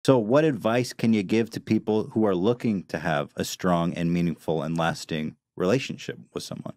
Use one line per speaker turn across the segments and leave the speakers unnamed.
So what advice can you give to people who are looking to have a strong and meaningful and lasting relationship with someone?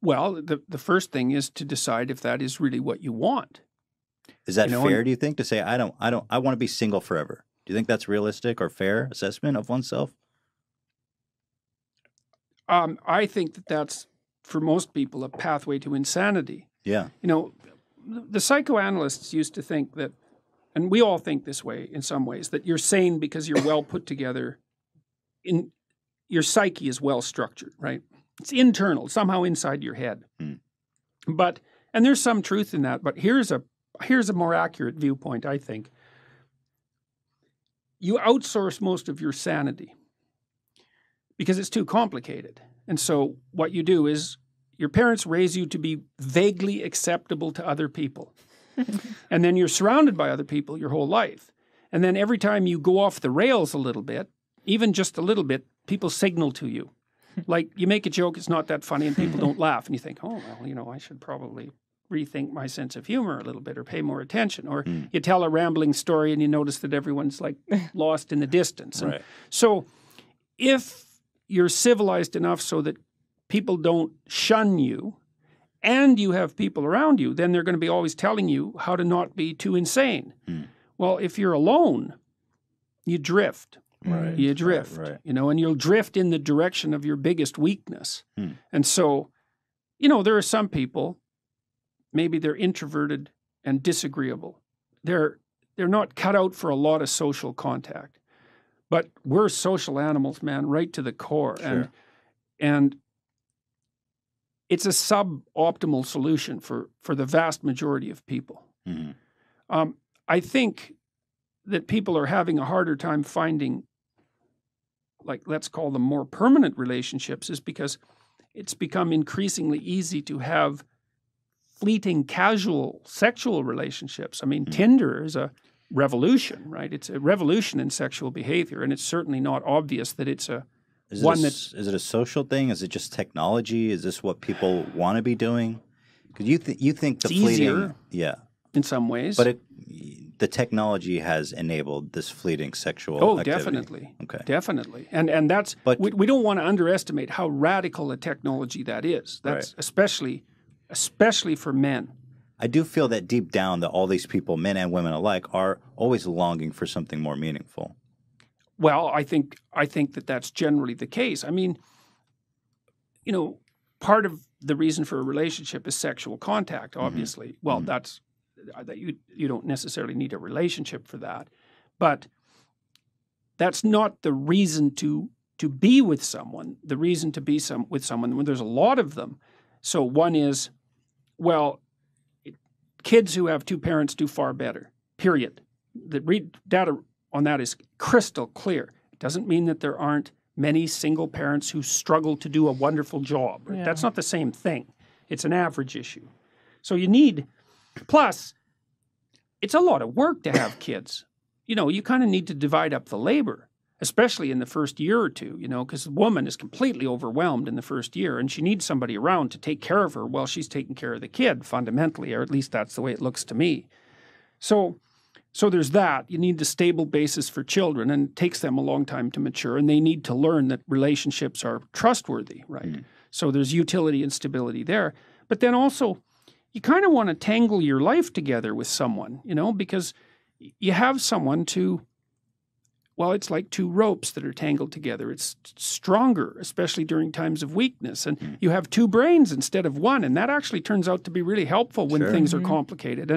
Well, the first thing is to decide if that is really what you want.
Is that fair, do you think, to say, I want to be single forever? Do you think that's realistic or fair assessment of oneself?
I think that that's, for most people, a pathway to insanity.
Yeah.
You know, the psychoanalysts used to think that, and we all think this way in some ways, that you're sane because you're well put together. Your psyche is well structured, right? It's internal, somehow inside your head.
Mm.
And there's some truth in that, but here's a more accurate viewpoint, I think. You outsource most of your sanity because it's too complicated. And so what you do is your parents raise you to be vaguely acceptable to other people. And then you're surrounded by other people your whole life. And then every time you go off the rails a little bit, even just a little bit, people signal to you. Like you make a joke, it's not that funny, and people don't laugh. And you think, oh, well, I should probably rethink my sense of humor a little bit or pay more attention. Or you tell a rambling story and you notice that everyone's like lost in the distance. And so if you're civilized enough so that people don't shun you and you have people around you, then they're going to be always telling you how to not be too insane. Well, if you're alone, you drift.
Right.
You drift, and you'll drift in the direction of your biggest weakness. And so, there are some people, maybe they're introverted and disagreeable. They're not cut out for a lot of social contact. But we're social animals, man, right to the core.
Sure.
And it's a suboptimal solution for the vast majority of people. I think that people are having a harder time finding, like, let's call them more permanent relationships, is because it's become increasingly easy to have fleeting, casual sexual relationships. I mean, Tinder is a revolution, right? It's a revolution in sexual behavior, and it's certainly not obvious that it's is
it a social thing? Is it just technology? Is this what people want to be doing? Because you think the fleeting,
easier,
yeah,
in some ways,
but the technology has enabled this fleeting sexual activity.
Definitely.
Okay.
Definitely. And that's, but we don't want to underestimate how radical a technology that is. That's especially for men.
I do feel that deep down that all these people, men and women alike, are always longing for something more meaningful.
Well, I think that that's generally the case. I mean, part of the reason for a relationship is sexual contact, obviously. Well, that's that you don't necessarily need a relationship for that, but that's not the reason to be with someone. The reason to be with someone, when there's a lot of them. So one is, well, kids who have two parents do far better. Period. The data on that is crystal clear. It doesn't mean that there aren't many single parents who struggle to do a wonderful job. Right? Yeah. That's not the same thing. It's an average issue. So you need. Plus, it's a lot of work to have kids. You kind of need to divide up the labor, especially in the first year or two, because the woman is completely overwhelmed in the first year, and she needs somebody around to take care of her while she's taking care of the kid, fundamentally, or at least that's the way it looks to me. So there's that. You need the stable basis for children, and it takes them a long time to mature, and they need to learn that relationships are trustworthy, right? So there's utility and stability there. But then also, you kind of want to tangle your life together with someone, because you have someone it's like two ropes that are tangled together. It's stronger, especially during times of weakness. And you have two brains instead of one, and that actually turns out to be really helpful when things are complicated.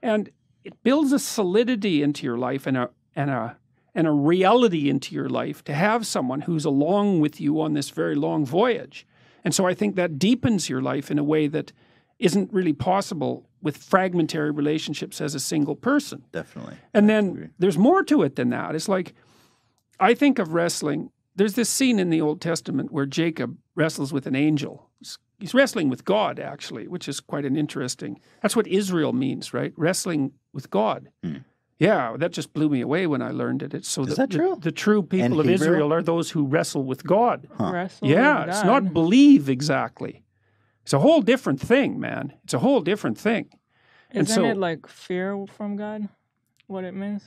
And it builds a solidity into your life and a reality into your life to have someone who's along with you on this very long voyage. And so I think that deepens your life in a way that isn't really possible with fragmentary relationships as a single person.
Definitely.
And then there's more to it than that. It's like, I think of wrestling. There's this scene in the Old Testament where Jacob wrestles with an angel. He's wrestling with God, actually, which is quite an interesting. That's what Israel means, right? Wrestling with God. Yeah, that just blew me away when I learned it. It's so
is that true?
The true people of Israel are those who wrestle with God.
Wrestle
yeah,
with
it's
God.
not believe exactly. It's a whole different thing, man. It's a whole different thing.
Isn't it like fear from God? What it means?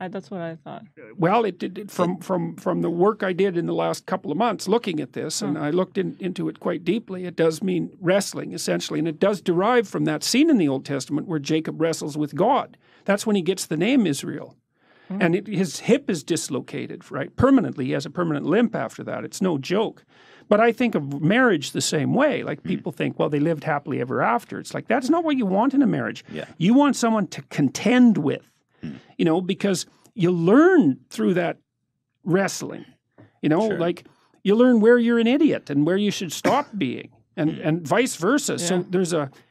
That's what I thought.
Well, it did from the work I did in the last couple of months looking at this, and I looked into it quite deeply. It does mean wrestling, essentially, and it does derive from that scene in the Old Testament where Jacob wrestles with God. That's when he gets the name Israel. And his hip is dislocated, right? Permanently. He has a permanent limp after that. It's no joke. But I think of marriage the same way. Like people think, well, they lived happily ever after. It's like, that's not what you want in a marriage.
Yeah.
You want someone to contend with, you know, because you learn through that wrestling, you know, like you learn where you're an idiot and where you should stop being and vice versa. So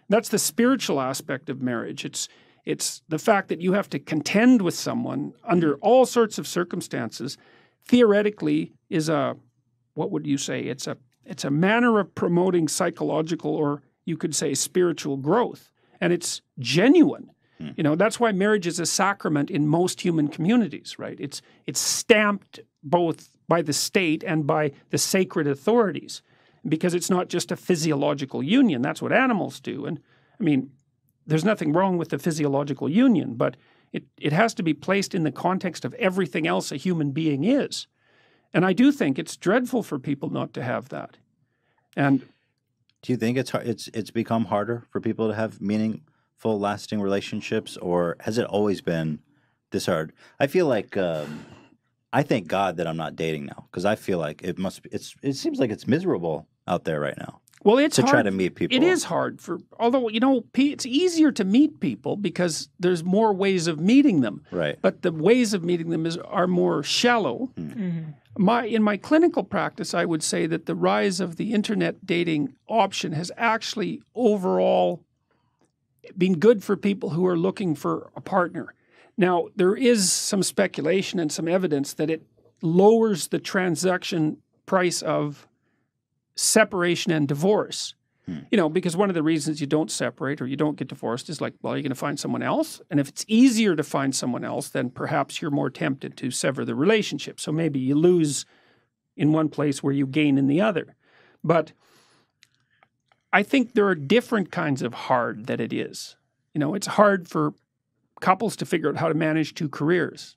that's the spiritual aspect of marriage. It's the fact that you have to contend with someone under all sorts of circumstances, theoretically is what would you say? It's a manner of promoting psychological, or you could say spiritual growth. And it's genuine. You know, that's why marriage is a sacrament in most human communities, right? It's stamped both by the state and by the sacred authorities, because it's not just a physiological union. That's what animals do. And I mean, there's nothing wrong with the physiological union, but it has to be placed in the context of everything else a human being is. And I do think it's dreadful for people not to have that. And
do you think it's become harder for people to have meaningful, lasting relationships, or has it always been this hard? I feel like I thank God that I'm not dating now, because I feel like it seems like it's miserable out there right now.
Well, it's
to
hard.
Try to meet people.
It is hard although, you know, it's easier to meet people because there's more ways of meeting them.
Right.
But the ways of meeting them are more shallow. In my clinical practice, I would say that the rise of the internet dating option has actually overall been good for people who are looking for a partner. Now, there is some speculation and some evidence that it lowers the transaction price of separation and divorce. You know, because one of the reasons you don't separate or you don't get divorced is like, well, you're going to find someone else. And if it's easier to find someone else, then perhaps you're more tempted to sever the relationship. So maybe you lose in one place where you gain in the other. But I think there are different kinds of hard that it is. You know, it's hard for couples to figure out how to manage two careers.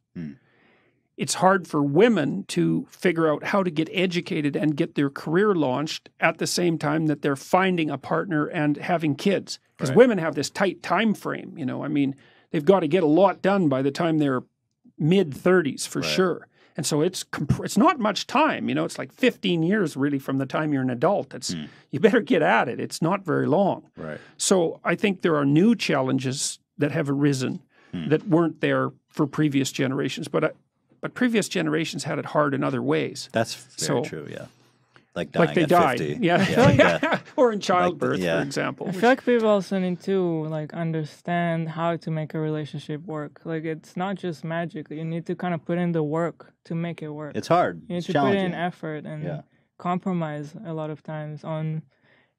It's hard for women to figure out how to get educated and get their career launched at the same time that they're finding a partner and having kids. Because women have this tight time frame, you know. I mean, they've got to get a lot done by the time they're mid-30s for sure. And so it's not much time, you know. It's like 15 years really from the time you're an adult. You better get at it. It's not very long.
Right.
So I think there are new challenges that have arisen that weren't there for previous generations. But previous generations had it hard in other ways.
That's very true, yeah. Like dying
like they
at
died.
50.
Yeah. Or in childbirth, for example.
I feel like people also need to like understand how to make a relationship work. Like it's not just magic. You need to kind of put in the work to make it work.
It's hard.
You need
it's
to put in effort and compromise a lot of times on,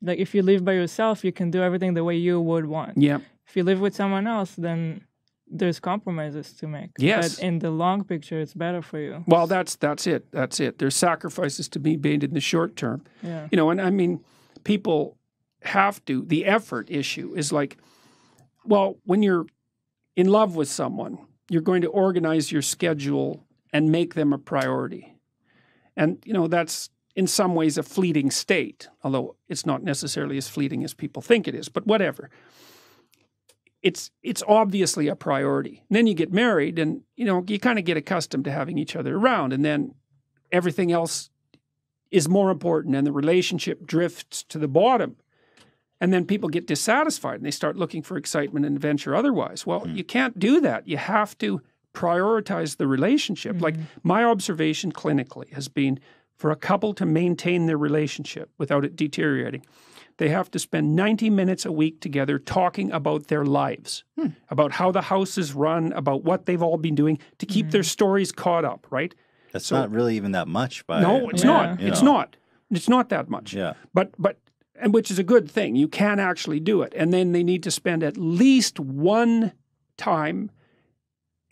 like if you live by yourself, you can do everything the way you would want.
Yeah.
If you live with someone else, then there's compromises to make.
Yes.
But in the long picture, it's better for you.
Well, that's it. That's it. There's sacrifices to be made in the short term.
Yeah.
You know, and I mean, people have to. The effort issue is like, well, when you're in love with someone, you're going to organize your schedule and make them a priority. And, you know, that's in some ways a fleeting state, although it's not necessarily as fleeting as people think it is, but whatever. It's obviously a priority. And then you get married and, you know, you kind of get accustomed to having each other around, and then everything else is more important and the relationship drifts to the bottom. And then people get dissatisfied and they start looking for excitement and adventure otherwise. Well, you can't do that. You have to prioritize the relationship. Like my observation clinically has been for a couple to maintain their relationship without it deteriorating, they have to spend 90 minutes a week together talking about their lives, about how the house is run, about what they've all been doing to keep their stories caught up, right?
That's not really even that much.
No, it's not. It's not. It's not that much.
Yeah.
And which is a good thing. You can actually do it. And then they need to spend at least one time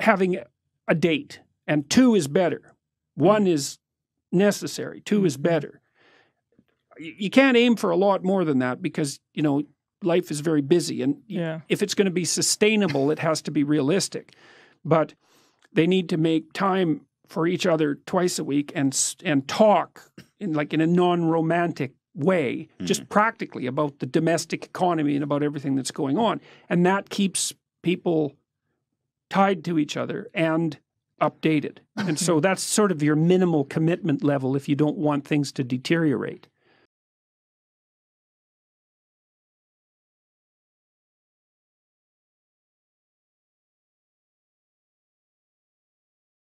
having a date. And 2 is better. 1 is necessary. 2 is better. You can't aim for a lot more than that because, you know, life is very busy. And if it's going to be sustainable, it has to be realistic. But they need to make time for each other twice a week and talk in a non-romantic way, just practically about the domestic economy and about everything that's going on. And that keeps people tied to each other and updated. And so that's sort of your minimal commitment level if you don't want things to deteriorate.